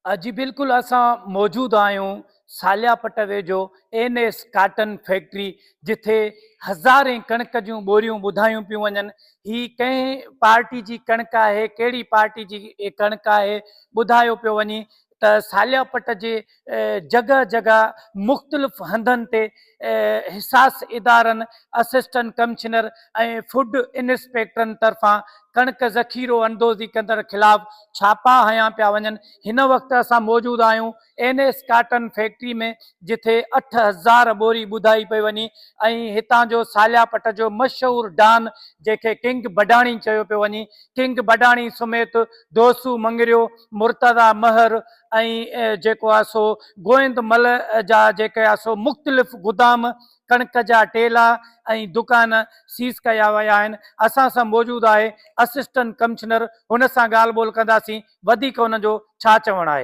जी बिल्कुल असां मौजूद आहियूं सालियापट वेझो NS काटन फैक्ट्री, जिथे हज़ारें कणक जूं बोरियूं ॿुधायूं पियूं वञनि। ही कंहिं पार्टी जी कणक आहे, कहिड़ी पार्टी जी कणक आहे, ॿुधायो पियो वञे। त सालियापट जे जगह जगह मुख़्तलिफ़ हंधनि ते हिसास इदारनि, असिस्टेंट कमिश्नर ऐं फूड इंस्पेक्टरनि तरफ़ां कणक ज़ख़ीरो अंदोज़ी कंदड़ ख़िलाफ़ छापा हया पिया वञनि। हिन वक़्तु असां मौजूद आहियूं NS काटन फैक्ट्री में, जिथे 8000 बोरी ॿुधाई पई वञे। ऐं हितां जो सालियापट जो मशहूरु डान, जंहिंखे किंग बडाणी चयो पियो वञे, किंग बडाणी समेत दोसू मंगरियो, मुर्तज़ा महर ऐं जेको आहे सो गोविंद मल जा जेके आहे सो मुख़्तलिफ़ गुदाम, कणक जा टेला ऐं दुकान सीज़ कया विया आहिनि। असां सां मौजूदु आहे असिस्टेंट कमिश्नर, हुन सां ॻाल्हि ॿोल कंदासीं, वधीक हुन जो छा चवणु आहे।